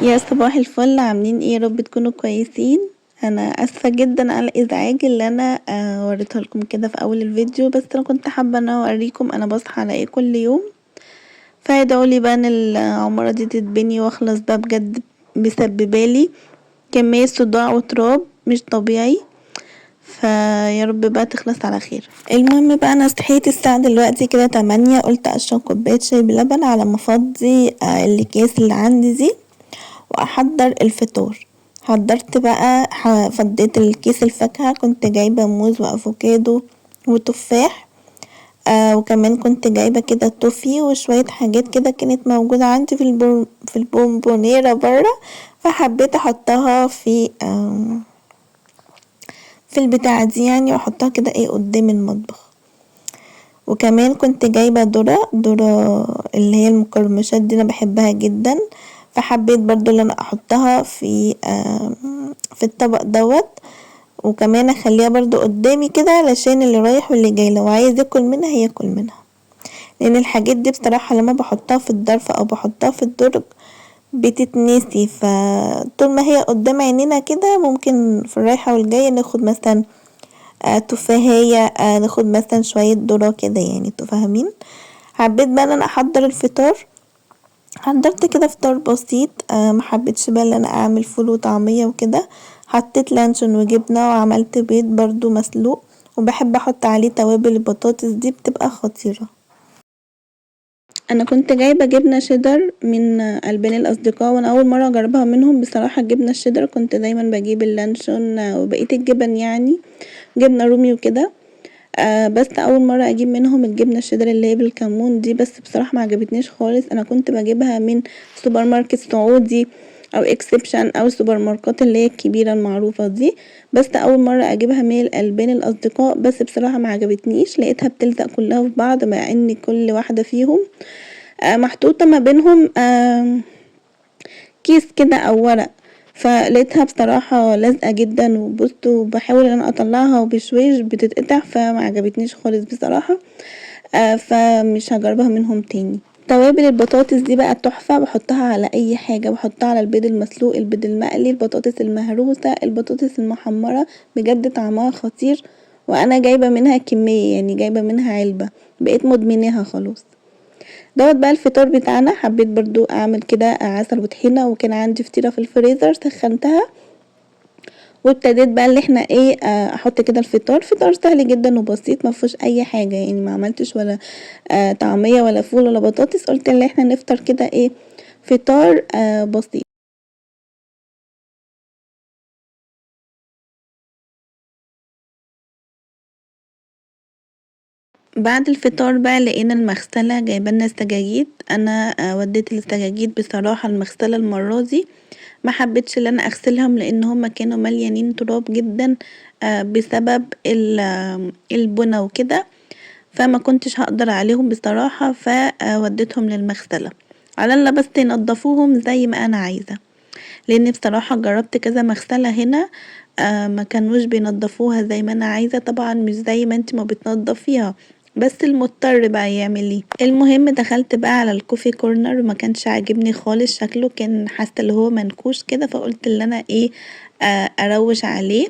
يا صباح الفل، عاملين ايه؟ يا رب تكونوا كويسين. انا اسفه جدا على الازعاج اللي انا وريتها لكم كده في اول الفيديو، بس انا كنت حابه ان أنا اوريكم انا بصحى على ايه كل يوم. فادعولي بقى ان العماره دي تتبني واخلص بقى بجد، مسببالي كميه صداع وتراب مش طبيعي. فيا رب بقى تخلص على خير. المهم بقى انا صحيت الساعه دلوقتي كده 8، قلت اشرب كوبايه شاي بلبن على ما افضي الاكياس اللي عندي دي واحضر الفطار. حضرت بقى فضيت الكيس الفاكهة، كنت جايبة موز وافوكادو وتفاح. وكمان كنت جايبة كده توفي وشوية حاجات كده كانت موجودة عندي في البونبونيرة برا، فحبيت احطها في البتاعة دي يعني، واحطها كده ايه قدام المطبخ. وكمان كنت جايبة ذرة اللي هي المقرمشات دي، انا بحبها جدا، فحبيت برضو ان انا احطها في الطبق دوت. وكمان اخليها برضو قدامي كده علشان اللي رايح واللي جاي لو عايز ياكل منها ياكل منها، لان الحاجات دي بصراحة لما بحطها في الظرف او بحطها في الدرج بتتنسي، فطول ما هي قدام عينينا كده ممكن في الرايحة والجاية ناخد مثلا تفاهية، ناخد مثلا شوية ذرة كده، يعني انتوا فاهمين. حبيت بقى ان انا احضر الفطار، حضرت كده فطار بسيط. محبتش بقى ان انا اعمل فول وطعمية وكده، حطيت لانشون وجبنة وعملت بيض برضو مسلوق، وبحب احط عليه توابل البطاطس دي بتبقى خطيرة. انا كنت جايبه جبنه شيدر من البان الاصدقاء، وانا اول مره اجربها منهم بصراحه. الجبنه الشيدر كنت دايما بجيب اللانشون وبقيه الجبن يعني، جبنه رومي وكده. بس اول مره اجيب منهم الجبنه الشيدر اللي هي بالكمون دي، بس بصراحه ما عجبتنيش خالص. انا كنت بجيبها من سوبر ماركت سعودي او اكسبشن او السوبر ماركات اللي هي الكبيره المعروفه دي، بس اول مره اجيبها من الالبان الاصدقاء، بس بصراحه ما عجبتنيش، لقيتها بتلزق كلها في بعض مع ان كل واحده فيهم محطوطه ما بينهم كيس كده او ورق. فلقيتها بصراحة لازقة جدا، وبصت وبحاول ان انا اطلعها وبشويش بتتقطع، فما عجبتنيش خالص بصراحة. فمش هجربها منهم تاني. توابل البطاطس دي بقى تحفة، بحطها على اي حاجة، بحطها على البيض المسلوق، البيض المقلي، البطاطس المهروسة، البطاطس المحمرة، بجد طعمها خطير. وانا جايبة منها كمية، يعني جايبة منها علبة، بقيت مدمناها خلاص. دوت بقى الفطار بتاعنا. حبيت برضو اعمل كده عسل وطحينة، وكان عندي فطيرة في الفريزر سخنتها، وابتديت بقى اللي احنا ايه احط كده الفطار. فطار سهل جدا وبسيط، ما فيهوش اي حاجة يعني، ما عملتش ولا طعمية ولا فول ولا بطاطس. قلت اللي احنا نفطر كده ايه فطار بسيط. بعد الفطار بقى لقينا المغسلة جايبالنا السجاجيد. انا وديت السجاجيد بصراحة المغسلة المرة دي، ما حبيتش ان انا اغسلهم لان هما كانوا مليانين تراب جدا بسبب البنا وكده، فما كنتش هقدر عليهم بصراحة، فوديتهم للمغسلة على الله بس ينضفوهم زي ما انا عايزة. لان بصراحة جربت كذا مغسلة هنا ما كانوش بينضفوها زي ما انا عايزة، طبعا مش زي ما انت ما بتنضفيها، بس المضطر بقى يعمل ايه. المهم دخلت بقى على الكوفي كورنر، وما كانش عاجبني خالص شكله، كان حاسه اللي هو منكوش كده، فقلت اللي انا ايه اروش عليه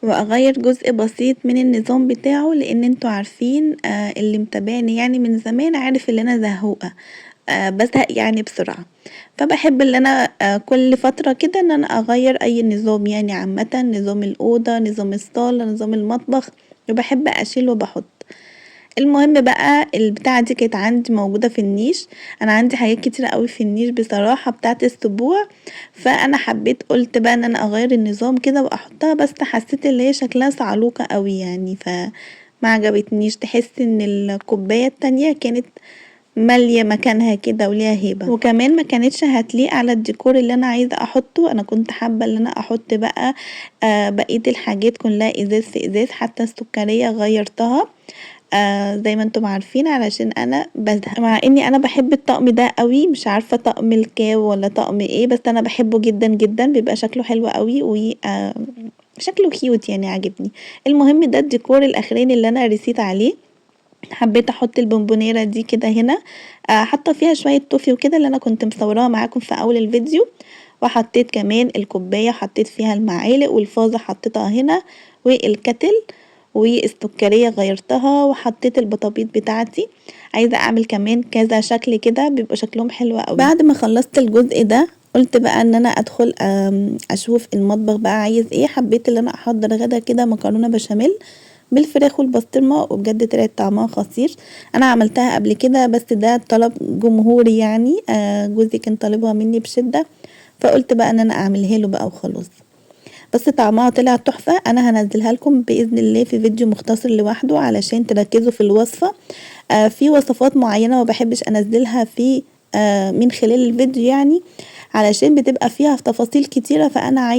واغير جزء بسيط من النظام بتاعه، لان انتوا عارفين اللي متابعني يعني من زمان عارف اللي انا زهوقه، بزهق يعني بسرعة. فبحب اللي انا كل فترة كده ان انا اغير اي نظام، يعني عامة نظام الاوضة، نظام الصالة، نظام المطبخ، وبحب اشيل وبحط. المهم بقى البتاعة دي كانت عندي موجودة في النيش. انا عندي حاجات كتيرة قوي في النيش بصراحة بتاعة السبوع، فانا حبيت قلت بقى ان انا اغير النظام كده واحطها، بس حسيت اللي هي شكلها صعلوكة قوي يعني، ما عجبتنيش. تحس ان الكوباية التانية كانت مالية مكانها كده وليها هيبة، وكمان ما كانتش هتليق على الديكور اللي انا عايزة احطه. انا كنت حابة ان انا احط بقى بقية الحاجات كلها ازاز في ازاز، حتى السكرية غيرتها زي ما انتم عارفين علشان انا بزهق، مع اني انا بحب الطقم ده قوي، مش عارفة طقم الكاو ولا طقم ايه، بس انا بحبه جدا جدا، بيبقى شكله حلو قوي و شكله كيوت يعني عاجبني. المهم ده الديكور الاخراني اللي انا رسيت عليه. حبيت احط البونبونيرة دي كده هنا، حاطه فيها شوية توفي وكده اللي انا كنت مصوراها معاكم في اول الفيديو، وحطيت كمان الكوباية حطيت فيها المعالق، والفازة حطيتها هنا، والكتل والسكرية غيرتها، وحطيت البطاطيط بتاعتي. عايزة اعمل كمان كذا شكل كده بيبقوا شكلهم حلو قوي. بعد ما خلصت الجزء ده قلت بقى ان انا ادخل اشوف المطبخ بقى عايز ايه. حبيت ان انا احضر غدا كده مكرونة بشاميل بالفراخ والبسطرمة، وبجد طلعت طعمها خطير. انا عملتها قبل كده بس ده طلب جمهوري يعني، جوزي كان طالبها مني بشدة، فقلت بقى ان انا اعملها له بقى وخلاص. بس طعمها طلع تحفة. انا هنزلها لكم باذن الله في فيديو مختصر لوحده علشان تركزوا في الوصفة. في وصفات معينة ما بحبش انزلها في من خلال الفيديو يعني، علشان بتبقى فيها في تفاصيل كتيرة، فانا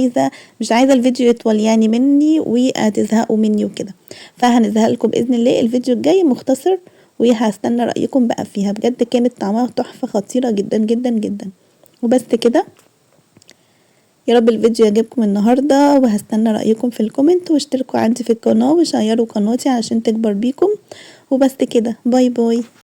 مش عايزة الفيديو يطول يعني مني وتزهقوا مني وكده. فهنزلها لكم باذن الله الفيديو الجاي مختصر، وهستنى رأيكم بقى فيها. بجد كانت طعمها تحفة خطيرة جدا جدا جدا. وبس كده، يا رب الفيديو يعجبكم النهاردة، وهستنى رأيكم في الكومنت، واشتركوا عندي في القناة وشيروا قناتي عشان تكبر بيكم. وبس كده، باي باي.